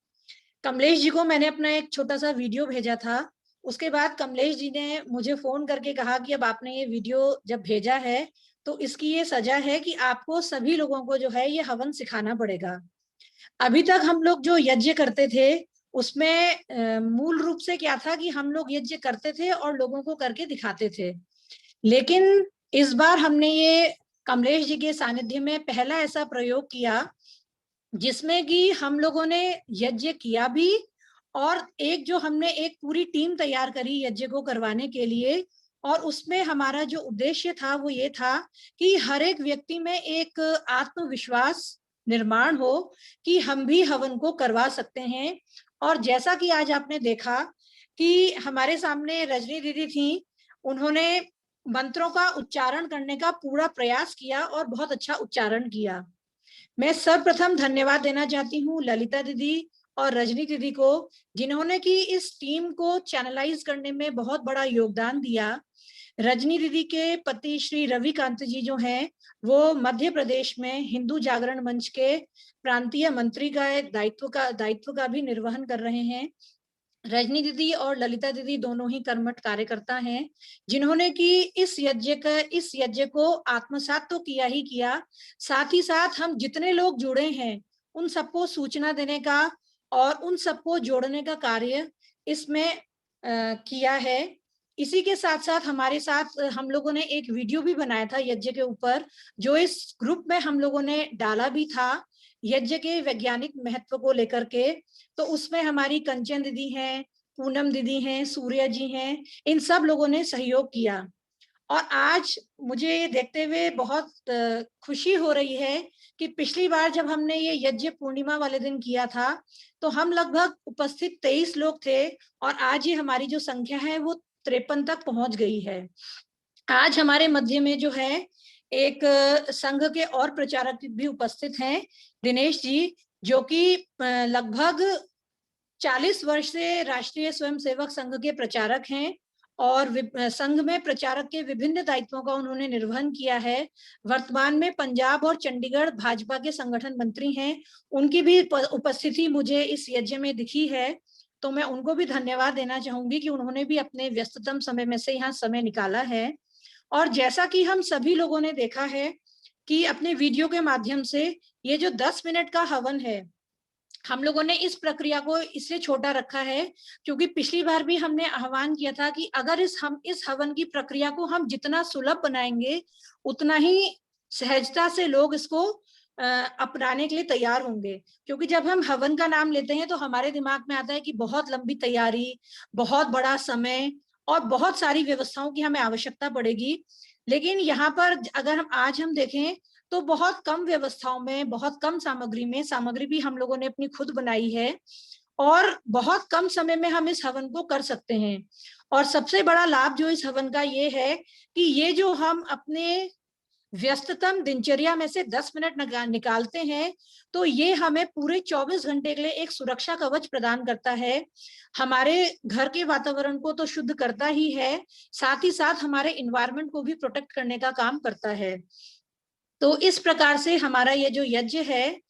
कमलेश जी को मैंने अपना एक छोटा सा वीडियो भेजा था। उसके बाद कमलेश जी ने मुझे फोन करके कहा कि अब आपने ये वीडियो जब भेजा है तो इसकी ये सजा है कि आपको सभी लोगों को जो है ये हवन सिखाना पड़ेगा। अभी तक हम लोग जो यज्ञ करते थे उसमें मूल रूप से क्या था कि हम लोग यज्ञ करते थे और लोगों को करके दिखाते थे। लेकिन इस बार हमने ये कमलेश जी के सानिध्य में पहला ऐसा प्रयोग किया जिसमें कि हम लोगों ने यज्ञ किया भी और हमने एक पूरी टीम तैयार करी यज्ञ को करवाने के लिए। और उसमें हमारा जो उद्देश्य था वो ये था कि हर एक व्यक्ति में एक आत्मविश्वास निर्माण हो कि हम भी हवन को करवा सकते हैं। और जैसा कि आज आपने देखा कि हमारे सामने रजनी दीदी थी, उन्होंने मंत्रों का उच्चारण करने का पूरा प्रयास किया और बहुत अच्छा उच्चारण किया। मैं सर्वप्रथम धन्यवाद देना चाहती हूँ ललिता दीदी और रजनी दीदी को, जिन्होंने कि इस टीम को चैनलाइज करने में बहुत बड़ा योगदान दिया। रजनी दीदी के पति श्री रविकांत जी जो हैं, वो मध्य प्रदेश में हिंदू जागरण मंच के प्रांतीय मंत्री का दायित्व का भी निर्वहन कर रहे हैं। रजनी दीदी और ललिता दीदी दोनों ही कर्मठ कार्यकर्ता हैं, जिन्होंने कि इस यज्ञ को आत्मसात तो किया ही किया, साथ ही साथ हम जितने लोग जुड़े हैं उन सबको सूचना देने का और उन सबको जोड़ने का कार्य इसमें किया है। इसी के साथ साथ हमारे साथ हम लोगों ने एक वीडियो भी बनाया था यज्ञ के ऊपर, जो इस ग्रुप में हम लोगों ने डाला भी था यज्ञ के वैज्ञानिक महत्व को लेकर के। तो उसमें हमारी कंचन दीदी हैं, पूनम दीदी हैं, सूर्या जी हैं, इन सब लोगों ने सहयोग किया। और आज मुझे ये देखते हुए बहुत खुशी हो रही है कि पिछली बार जब हमने ये यज्ञ पूर्णिमा वाले दिन किया था तो हम लगभग उपस्थित 23 लोग थे, और आज ये हमारी जो संख्या है वो 53 तक पहुंच गई है। आज हमारे मध्य में जो है एक संघ के और प्रचारक भी उपस्थित हैं, दिनेश जी, जो कि लगभग 40 वर्ष से राष्ट्रीय स्वयंसेवक संघ के प्रचारक हैं और संघ में प्रचारक के विभिन्न दायित्वों का उन्होंने निर्वहन किया है। वर्तमान में पंजाब और चंडीगढ़ भाजपा के संगठन मंत्री हैं, उनकी भी उपस्थिति मुझे इस यज्ञ में दिखी है, तो मैं उनको भी धन्यवाद देना चाहूंगी कि उन्होंने भी अपने व्यस्ततम समय में से यहाँ समय निकाला है। और जैसा कि हम सभी लोगों ने देखा है कि अपने वीडियो के माध्यम से ये जो 10 मिनट का हवन है, हम लोगों ने इस प्रक्रिया को इसलिए छोटा रखा है क्योंकि पिछली बार भी हमने आह्वान किया था कि अगर इस हवन की प्रक्रिया को हम जितना सुलभ बनाएंगे उतना ही सहजता से लोग इसको अपनाने के लिए तैयार होंगे। क्योंकि जब हम हवन का नाम लेते हैं तो हमारे दिमाग में आता है कि बहुत लंबी तैयारी, बहुत बड़ा समय और बहुत सारी व्यवस्थाओं की हमें आवश्यकता पड़ेगी। लेकिन यहाँ पर अगर आज हम देखें तो बहुत कम व्यवस्थाओं में, बहुत कम सामग्री भी हम लोगों ने अपनी खुद बनाई है और बहुत कम समय में हम इस हवन को कर सकते हैं। और सबसे बड़ा लाभ जो इस हवन का ये है कि ये जो हम अपने व्यस्ततम दिनचर्या में से 10 मिनट निकालते हैं तो ये हमें पूरे 24 घंटे के लिए एक सुरक्षा कवच प्रदान करता है। हमारे घर के वातावरण को तो शुद्ध करता ही है, साथ ही साथ हमारे एनवायरनमेंट को भी प्रोटेक्ट करने का काम करता है। तो इस प्रकार से हमारा ये जो यज्ञ है,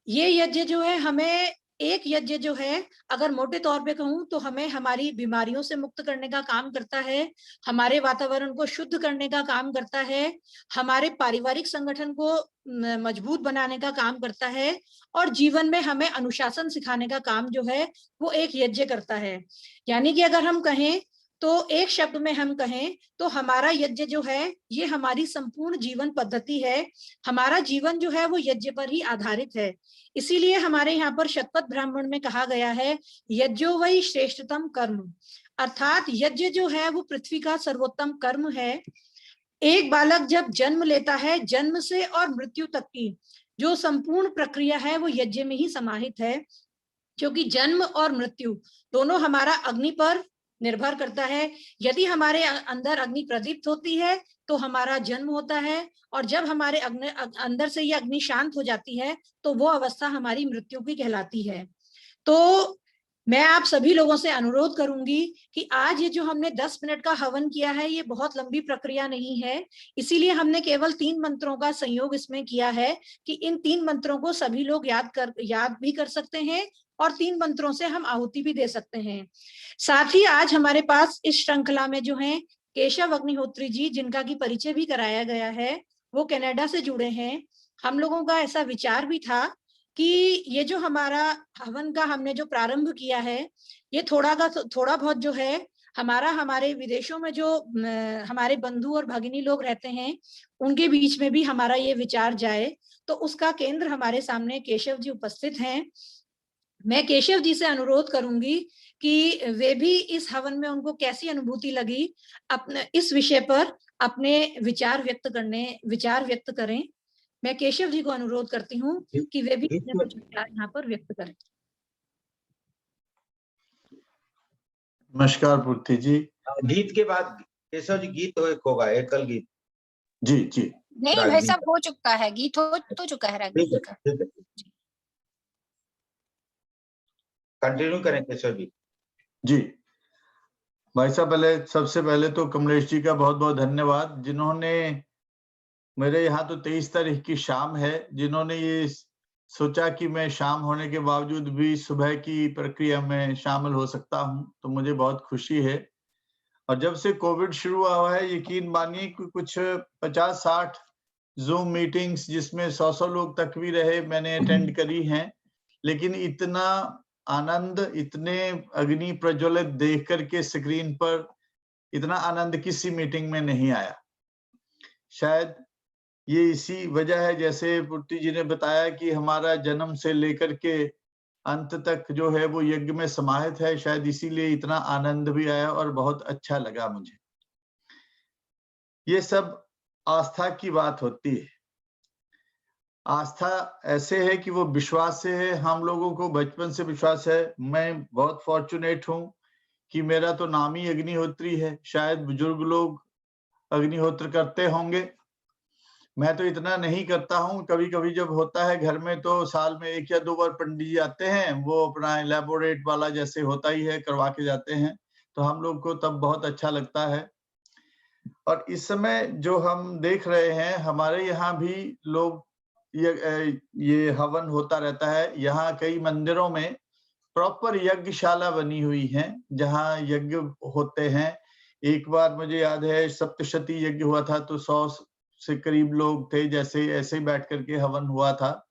ये यज्ञ जो है हमें एक यज्ञ जो है अगर मोटे तौर पे कहूँ तो हमें हमारी बीमारियों से मुक्त करने का काम करता है, हमारे वातावरण को शुद्ध करने का काम करता है, हमारे पारिवारिक संगठन को मजबूत बनाने का काम करता है और जीवन में हमें अनुशासन सिखाने का काम जो है वो एक यज्ञ करता है। यानी कि अगर हम कहें तो एक शब्द में हम कहें तो हमारा यज्ञ जो है ये हमारी संपूर्ण जीवन पद्धति है। हमारा जीवन जो है वो यज्ञ पर ही आधारित है। इसीलिए हमारे यहाँ पर शतपथ ब्राह्मण में कहा गया है यज्ञो वही श्रेष्ठतम कर्म, अर्थात यज्ञ जो है वो पृथ्वी का सर्वोत्तम कर्म है। एक बालक जब जन्म लेता है, जन्म से और मृत्यु तक की जो संपूर्ण प्रक्रिया है वो यज्ञ में ही समाहित है, क्योंकि जन्म और मृत्यु दोनों हमारा अग्नि पर निर्भर करता है। यदि हमारे अंदर अग्नि प्रदीप्त होती है तो हमारा जन्म होता है, और जब हमारे अंदर से ये अग्नि शांत हो जाती है तो वो अवस्था हमारी मृत्यु की कहलाती है। तो मैं आप सभी लोगों से अनुरोध करूंगी कि आज ये जो हमने 10 मिनट का हवन किया है ये बहुत लंबी प्रक्रिया नहीं है, इसीलिए हमने केवल 3 मंत्रों का संयोग इसमें किया है कि इन 3 मंत्रों को सभी लोग याद भी कर सकते हैं और 3 मंत्रों से हम आहुति भी दे सकते हैं। साथ ही आज हमारे पास इस श्रृंखला में जो है केशव अग्निहोत्री जी, जिनका की परिचय भी कराया गया है, वो कनाडा से जुड़े हैं। हम लोगों का ऐसा विचार भी था कि ये जो हमारा हवन का हमने जो प्रारंभ किया है ये थोड़ा बहुत जो है हमारे विदेशों में जो हमारे बंधु और भगिनी लोग रहते हैं उनके बीच में भी हमारा ये विचार जाए, तो उसका केंद्र हमारे सामने केशव जी उपस्थित हैं। मैं केशव जी से अनुरोध करूंगी कि वे भी इस हवन में उनको कैसी अनुभूति लगी अपने इस विषय पर अपने विचार व्यक्त करें। मैं केशव जी को अनुरोध करती हूँ कि वे भी अपने कुछ विचार यहाँ पर व्यक्त करें। नमस्कार पूर्ति जी। गीत के बाद केशव जी गीत तो एक होगा, एकल गीत। जी जी नहीं भाई रागिनी साहब, हो चुका है, गीत हो चुका है रागिनी का। ठीक है, कंटिन्यू करें केशव जी। जी भाई साहब, सबसे पहले तो कमलेश जी का बहुत बहुत धन्यवाद, जिन्होंने मेरे यहाँ तो 23 तारीख की शाम है, जिन्होंने ये सोचा कि मैं शाम होने के बावजूद भी सुबह की प्रक्रिया में शामिल हो सकता हूँ, तो मुझे बहुत खुशी है। और जब से कोविड शुरू हुआ है, यकीन मानिए कि कुछ 50-60 जूम मीटिंग्स जिसमें 100 लोग तक भी रहे मैंने अटेंड करी हैं, लेकिन इतना आनंद, इतने अग्नि प्रज्वलित देख करके स्क्रीन पर इतना आनंद किसी मीटिंग में नहीं आया। शायद ये इसी वजह है, जैसे पूर्ति जी ने बताया कि हमारा जन्म से लेकर के अंत तक जो है वो यज्ञ में समाहित है, शायद इसीलिए इतना आनंद भी आया और बहुत अच्छा लगा मुझे। ये सब आस्था की बात होती है। आस्था ऐसे है कि वो विश्वास से है, हम लोगों को बचपन से विश्वास है। मैं बहुत फॉर्चुनेट हूँ कि मेरा तो नाम ही अग्निहोत्री है। शायद बुजुर्ग लोग अग्निहोत्र करते होंगे, मैं तो इतना नहीं करता हूँ। कभी कभी जब होता है घर में तो साल में 1 या 2 बार पंडित जी आते हैं, वो अपना इलेबोरेट वाला जैसे होता ही है करवा के जाते हैं, तो हम लोग को तब बहुत अच्छा लगता है। और इस समय जो हम देख रहे हैं, हमारे यहाँ भी लोग ये हवन होता रहता है। यहाँ कई मंदिरों में प्रॉपर यज्ञशाला बनी हुई है जहाँ यज्ञ होते हैं। एक बार मुझे याद है सप्तशती यज्ञ हुआ था, तो 100 से करीब लोग थे, जैसे ऐसे ही बैठ करके हवन हुआ था,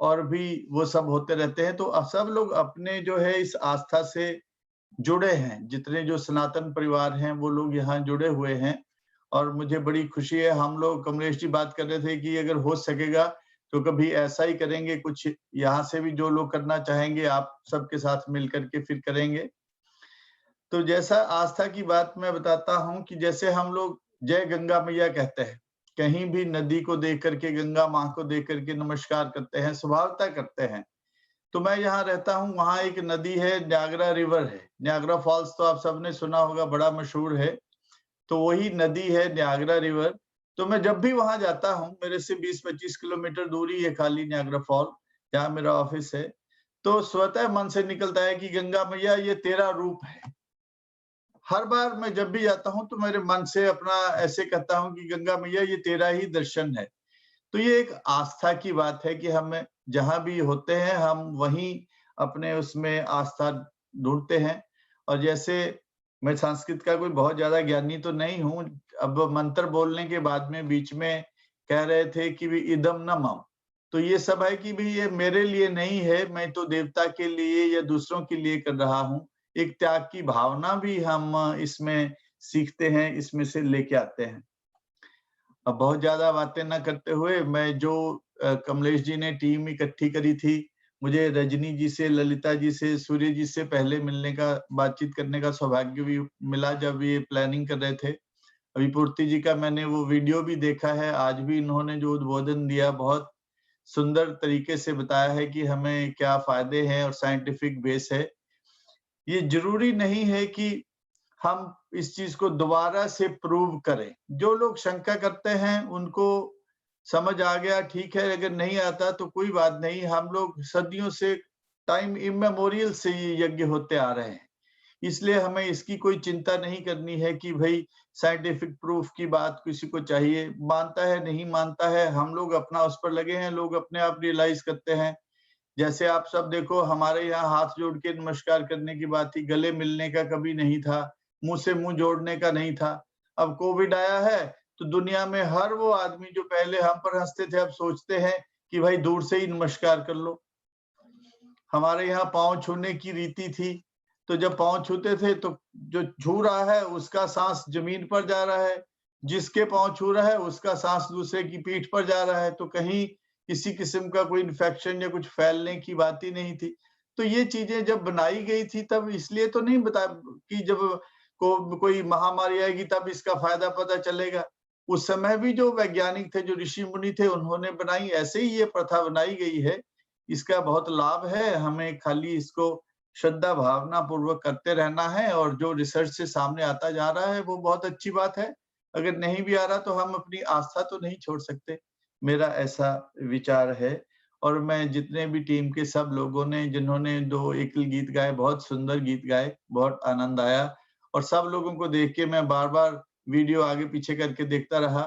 और भी वो सब होते रहते हैं। तो सब लोग अपने जो है इस आस्था से जुड़े हैं, जितने जो सनातन परिवार हैं वो लोग यहाँ जुड़े हुए हैं, और मुझे बड़ी खुशी है। हम लोग, कमलेश जी बात कर रहे थे कि अगर हो सकेगा तो कभी ऐसा ही करेंगे, कुछ यहाँ से भी जो लोग करना चाहेंगे आप सबके साथ मिल करके फिर करेंगे। तो जैसा आस्था की बात मैं बताता हूँ कि जैसे हम लोग जय गंगा मैया कहते हैं, कहीं भी नदी को देख करके, गंगा माँ को देख करके नमस्कार करते हैं, स्वभावतः करते हैं। तो मैं यहाँ रहता हूँ, वहाँ एक नदी है, न्यागरा रिवर है। न्यागरा फॉल्स तो आप सबने सुना होगा, बड़ा मशहूर है। तो वही नदी है न्यागरा रिवर। तो मैं जब भी वहां जाता हूँ, मेरे से 20-25 किलोमीटर दूरी है खाली न्यागरा फॉल, जहाँ मेरा ऑफिस है, तो स्वतः मन से निकलता है कि गंगा मैया ये तेरा रूप है। हर बार मैं जब भी जाता हूँ तो मेरे मन से अपना ऐसे कहता हूँ कि गंगा मैया ये तेरा ही दर्शन है। तो ये एक आस्था की बात है कि हम जहाँ भी होते हैं हम वहीं अपने उसमें आस्था ढूंढते हैं। और जैसे मैं संस्कृत का कोई बहुत ज्यादा ज्ञानी तो नहीं हूँ, अब मंत्र बोलने के बाद में बीच में कह रहे थे कि भी इदम न मम, तो ये सब है कि भी ये मेरे लिए नहीं है, मैं तो देवता के लिए या दूसरों के लिए कर रहा हूँ। एक त्याग की भावना भी हम इसमें सीखते हैं, इसमें से लेके आते हैं। अब बहुत ज्यादा बातें न करते हुए, मैं जो कमलेश जी ने टीम इकट्ठी करी थी, मुझे रजनी जी से, ललिता जी से, सूर्य जी से पहले मिलने का, बातचीत करने का सौभाग्य भी मिला जब ये प्लानिंग कर रहे थे। अभी पूर्ति जी का मैंने वो वीडियो भी देखा है, आज भी इन्होंने जो उद्बोधन दिया बहुत सुंदर तरीके से बताया है कि हमें क्या फायदे हैं और साइंटिफिक बेस है। ये जरूरी नहीं है कि हम इस चीज को दोबारा से प्रूव करें। जो लोग शंका करते हैं उनको समझ आ गया, ठीक है, अगर नहीं आता तो कोई बात नहीं। हम लोग सदियों से, टाइम इमेमोरियल से ये यज्ञ होते आ रहे हैं, इसलिए हमें इसकी कोई चिंता नहीं करनी है कि भाई साइंटिफिक प्रूफ की बात किसी को चाहिए। मानता है नहीं मानता है, हम लोग अपना उस पर लगे हैं, लोग अपने आप रियलाइज करते हैं। जैसे आप सब देखो, हमारे यहाँ हाथ जोड़ के नमस्कार करने की बात थी, गले मिलने का कभी नहीं था, मुंह से मुंह जोड़ने का नहीं था। अब कोविड आया है तो दुनिया में हर वो आदमी जो पहले हम पर हंसते थे, अब सोचते हैं कि भाई दूर से ही नमस्कार कर लो। हमारे यहाँ पांव छूने की रीति थी, तो जब पांव छूते थे तो जो छू रहा है उसका सांस जमीन पर जा रहा है, जिसके पांव छू रहा है उसका सांस दूसरे की पीठ पर जा रहा है, तो कहीं किसी किस्म का कोई इन्फेक्शन या कुछ फैलने की बात ही नहीं थी। तो ये चीजें जब बनाई गई थी तब इसलिए तो नहीं बता कि जब कोई महामारी आएगी तब इसका फायदा पता चलेगा। उस समय भी जो वैज्ञानिक थे, जो ऋषि मुनि थे, उन्होंने बनाई, ऐसे ही ये प्रथा बनाई गई है। इसका बहुत लाभ है, हमें खाली इसको श्रद्धा भावना पूर्वक करते रहना है, और जो रिसर्च से सामने आता जा रहा है वो बहुत अच्छी बात है। अगर नहीं भी आ रहा तो हम अपनी आस्था तो नहीं छोड़ सकते। मेरा ऐसा विचार है। और मैं जितने भी टीम के सब लोगों ने जिन्होंने 2 एकल गीत गाए, बहुत सुंदर गीत गाए, बहुत आनंद आया। और सब लोगों को देख के मैं बार-बार वीडियो आगे पीछे करके देखता रहा।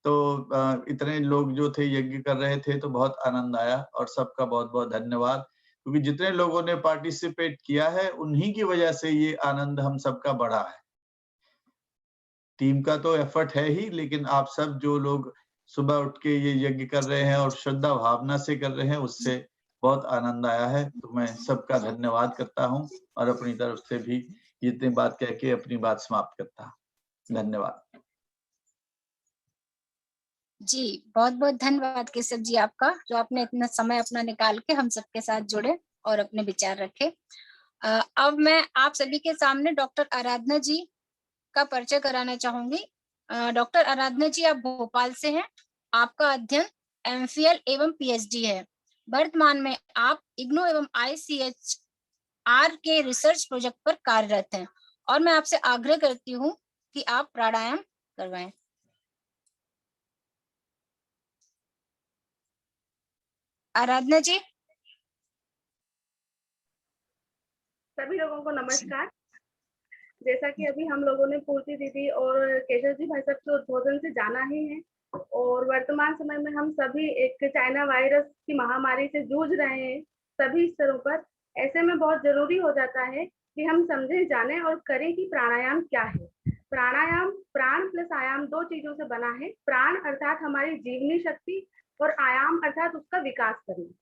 तो इतने लोग जो थे यज्ञ कर रहे थे तो बहुत आनंद आया और सबका बहुत-बहुत धन्यवाद। क्योंकि जितने लोगों ने पार्टिसिपेट किया है उन्हीं की वजह से ये आनंद हम सबका बढ़ा है। टीम का तो एफर्ट है ही, लेकिन आप सब जो लोग सुबह उठ के ये यज्ञ कर रहे हैं और श्रद्धा भावना से कर रहे हैं, उससे बहुत आनंद आया है। तो मैं सबका धन्यवाद करता हूँ और अपनी तरफ से भी इतनी बात कह के अपनी बात समाप्त करता हूँ। धन्यवाद। जी, बहुत बहुत धन्यवाद केशव जी आपका, जो आपने इतना समय अपना निकाल के हम सबके साथ जुड़े और अपने विचार रखे। अब मैं आप सभी के सामने डॉक्टर आराधना जी का परिचय कराना चाहूंगी। डॉक्टर आराधना जी आप भोपाल से हैं। आपका अध्ययन एमफिल एवं पीएचडी है। वर्तमान में आप इग्नू एवं ICHR के रिसर्च प्रोजेक्ट पर कार्यरत हैं और मैं आपसे आग्रह करती हूँ कि आप प्राणायाम करवाएं। आराधना जी। सभी लोगों को नमस्कार। जैसा कि अभी हम लोगों ने पूर्ति दीदी और केशव जी भाई साहब के उद्बोधन से जाना ही है, और वर्तमान समय में हम सभी एक चाइना वायरस की महामारी से जूझ रहे हैं सभी स्तरों पर। ऐसे में बहुत जरूरी हो जाता है कि हम समझे, जाने और करें कि प्राणायाम क्या है। प्राणायाम प्राण प्लस आयाम 2 चीजों से बना है। प्राण अर्थात हमारी जीवनी शक्ति और आयाम अर्थात उसका विकास करना।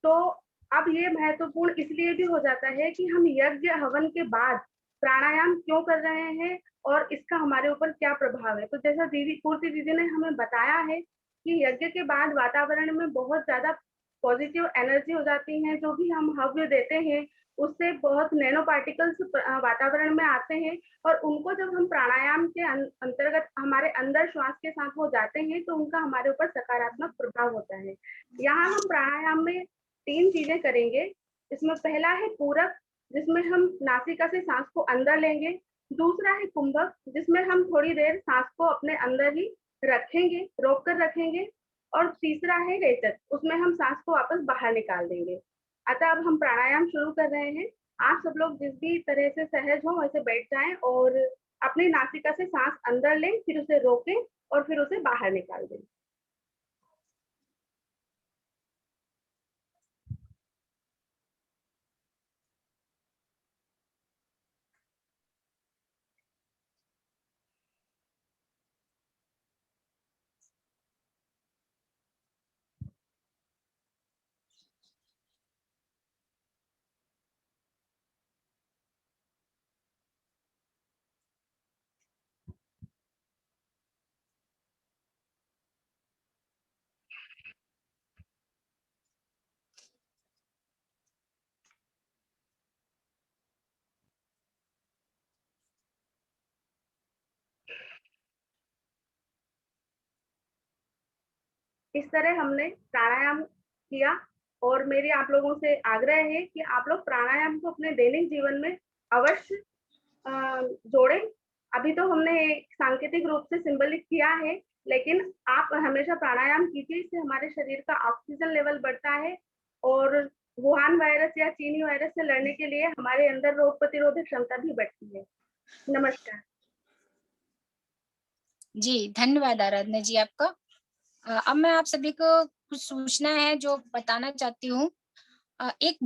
तो अब ये महत्वपूर्ण इसलिए भी हो जाता है कि हम यज्ञ हवन के बाद प्राणायाम क्यों कर रहे हैं और इसका हमारे ऊपर क्या प्रभाव है। तो जैसा पूर्ति दीदी ने हमें बताया है कि यज्ञ के बाद वातावरण में बहुत ज्यादा पॉजिटिव एनर्जी हो जाती है। जो भी हम हव्य देते हैं उससे बहुत नैनो पार्टिकल्स वातावरण में आते हैं, और उनको जब हम प्राणायाम के अंतर्गत हमारे अंदर श्वास के साथ वो जाते हैं तो उनका हमारे ऊपर सकारात्मक प्रभाव होता है। यहाँ हम प्राणायाम में 3 चीजें करेंगे। इसमें पहला है पूरक, जिसमें हम नासिका से सांस को अंदर लेंगे। दूसरा है कुंभक, जिसमें हम थोड़ी देर सांस को अपने अंदर ही रखेंगे, रोक कर रखेंगे। और तीसरा है रेचक, उसमें हम सांस को वापस बाहर निकाल देंगे। अतः अब हम प्राणायाम शुरू कर रहे हैं। आप सब लोग जिस भी तरह से सहज हो वैसे बैठ जाएं और अपनी नासिका से सांस अंदर लें, फिर उसे रोकें और फिर उसे बाहर निकाल दें। इस तरह हमने प्राणायाम किया, और मेरे आप लोगों से आग्रह है कि आप लोग प्राणायाम को अपने दैनिक जीवन में अवश्य जोड़ें। अभी तो हमने एक सांकेतिक रूप से सिंबलिक किया है, लेकिन आप हमेशा प्राणायाम कीजिए। इससे हमारे शरीर का ऑक्सीजन लेवल बढ़ता है और वुहान वायरस या चीनी वायरस से लड़ने के लिए हमारे अंदर रोग प्रतिरोधक क्षमता भी बढ़ती है। नमस्कार जी, धन्यवाद आराधना जी आपका। अब मैं आप सभी को कुछ सूचना है जो बताना चाहती हूँ। एक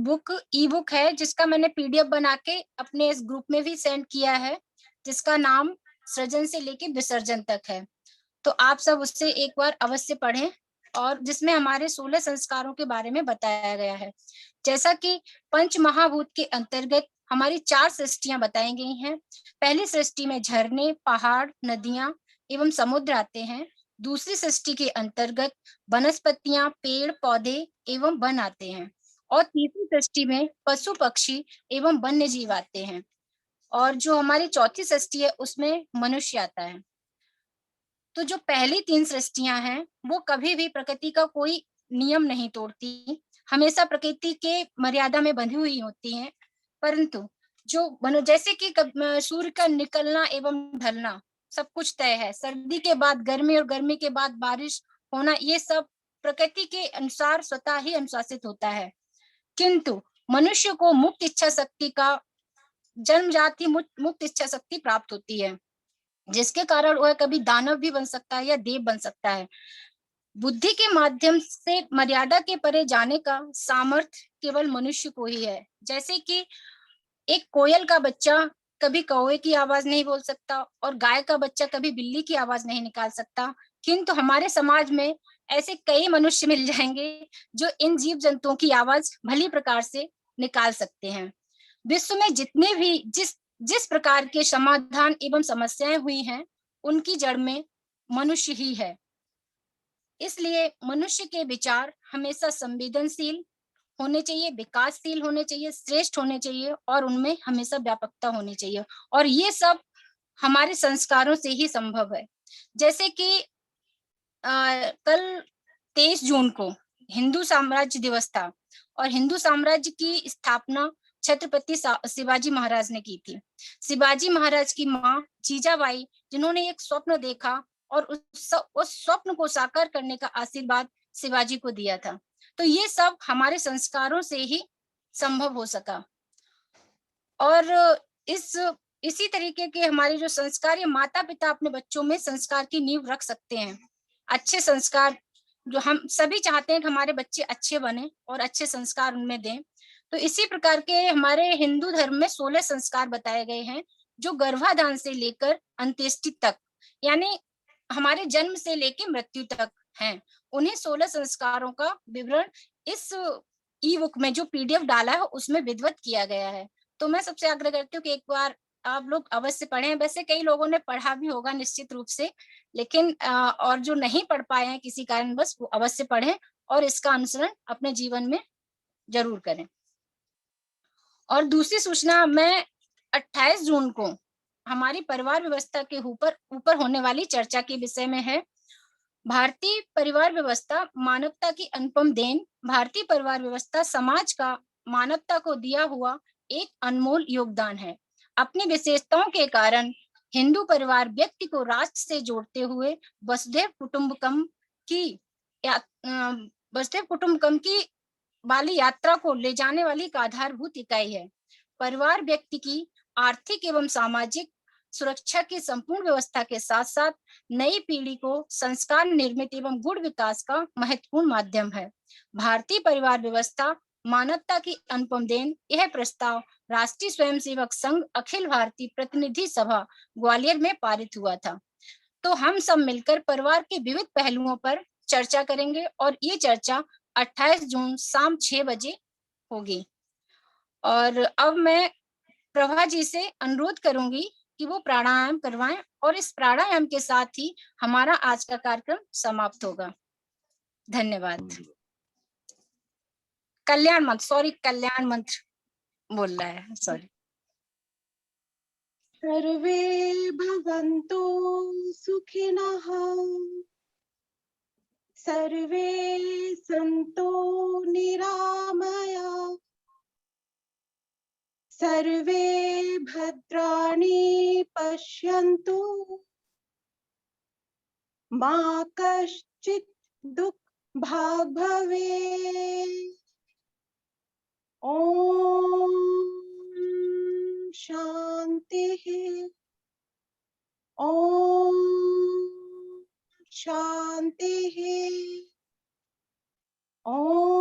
ई बुक है जिसका मैंने PDF बना के अपने इस ग्रुप में भी सेंड किया है, जिसका नाम सृजन से लेके विसर्जन तक है। तो आप सब उससे एक बार अवश्य पढ़ें, और जिसमें हमारे 16 संस्कारों के बारे में बताया गया है। जैसा कि पंच महाभूत के अंतर्गत हमारी 4 सृष्टियां बताई गई हैं। पहली सृष्टि में झरने, पहाड़, नदियां एवं समुद्र आते हैं। दूसरी सृष्टि के अंतर्गत वनस्पतियां, पेड़ पौधे एवं वन आते हैं, और तीसरी सृष्टि में पशु पक्षी एवं वन्य जीव आते हैं, और जो हमारी चौथी सृष्टि है उसमें मनुष्य आता है। तो जो पहली 3 सृष्टियां हैं वो कभी भी प्रकृति का कोई नियम नहीं तोड़ती, हमेशा प्रकृति के मर्यादा में बंधी हुई होती हैं। परंतु जो जैसे कि सूर्य का निकलना एवं ढलना सब कुछ तय है। सर्दी के बाद गर्मी और गर्मी के बाद बारिश होना, ये सब प्रकृति के अनुसार स्वतः ही अनुशासित होता है। किंतु मनुष्य को मुक्त इच्छा शक्ति का, जन्मजात ही मुक्त इच्छा शक्ति प्राप्त होती है, जिसके कारण वह कभी दानव भी बन सकता है या देव बन सकता है। बुद्धि के माध्यम से मर्यादा के परे जाने का सामर्थ्य केवल मनुष्य को ही है। जैसे कि एक कोयल का बच्चा कभी कौवे की आवाज नहीं बोल सकता और गाय का बच्चा कभी बिल्ली की आवाज नहीं निकाल सकता, किंतु हमारे समाज में ऐसे कई मनुष्य मिल जाएंगे जो इन जीव जंतुओं की आवाज भली प्रकार से निकाल सकते हैं। विश्व में जितने भी जिस प्रकार के समाधान एवं समस्याएं हुई हैं, उनकी जड़ में मनुष्य ही है। इसलिए मनुष्य के विचार हमेशा संवेदनशील होने चाहिए, विकासशील होने चाहिए, श्रेष्ठ होने चाहिए और उनमें हमेशा व्यापकता होनी चाहिए। और ये सब हमारे संस्कारों से ही संभव है। जैसे कि कल 23 जून को हिंदू साम्राज्य दिवस था और हिंदू साम्राज्य की स्थापना छत्रपति शिवाजी महाराज ने की थी। शिवाजी महाराज की माँ जीजाबाई, जिन्होंने एक स्वप्न देखा और उस स्वप्न को साकार करने का आशीर्वाद शिवाजी को दिया था। तो ये सब हमारे संस्कारों से ही संभव हो सका। और इसी तरीके के हमारे जो संस्कार, ये माता पिता अपने बच्चों में संस्कार की नींव रख सकते हैं। अच्छे संस्कार जो हम सभी चाहते हैं कि हमारे बच्चे अच्छे बने और अच्छे संस्कार उनमें दें। तो इसी प्रकार के हमारे हिंदू धर्म में 16 संस्कार बताए गए हैं, जो गर्भाधान से लेकर अंत्येष्टि तक, यानी हमारे जन्म से लेकर मृत्यु तक हैं। उन्हीं 16 संस्कारों का विवरण इस ई बुक में जो PDF डाला है उसमें विधिवत किया गया है। तो मैं सबसे आग्रह करती हूँ कि एक बार आप लोग अवश्य पढ़ें। वैसे कई लोगों ने पढ़ा भी होगा निश्चित रूप से, लेकिन और जो नहीं पढ़ पाए हैं किसी कारणवश, वो अवश्य पढ़ें और इसका अनुसरण अपने जीवन में जरूर करें। और दूसरी सूचना, मैं 28 जून को हमारी परिवार व्यवस्था के ऊपर होने वाली चर्चा के विषय में है। भारतीय परिवार व्यवस्था मानवता की अनुपम देन। भारतीय परिवार व्यवस्था समाज का मानवता को दिया हुआ एक अनमोल योगदान है। अपनी विशेषताओं के कारण हिंदू परिवार व्यक्ति को राष्ट्र से जोड़ते हुए वसुधैव कुटुंबकम की वाली यात्रा को ले जाने वाली एक आधारभूत इकाई है। परिवार व्यक्ति की आर्थिक एवं सामाजिक सुरक्षा की संपूर्ण व्यवस्था के साथ साथ नई पीढ़ी को संस्कार निर्मित एवं गुण विकास का महत्वपूर्ण माध्यम है। भारतीय परिवार व्यवस्था मानवता की अनुपम देन, यह प्रस्ताव राष्ट्रीय स्वयंसेवक संघ अखिल भारतीय प्रतिनिधि सभा ग्वालियर में पारित हुआ था। तो हम सब मिलकर परिवार के विविध पहलुओं पर चर्चा करेंगे और ये चर्चा 28 जून शाम 6 बजे होगी। और अब मैं प्रभा जी से अनुरोध करूंगी कि वो प्राणायाम करवाएं और इस प्राणायाम के साथ ही हमारा आज का कार्यक्रम समाप्त होगा। धन्यवाद। कल्याण मंत्र बोल रहा है, सॉरी। सर्वे भवन्तु सुखिनः, सर्वे सन्तु निरामया, सर्वे भद्राणि पश्यन्तु, मा कश्चित् दुःखभाग् भवेत्। ओम शांति, ओम शांति, ओम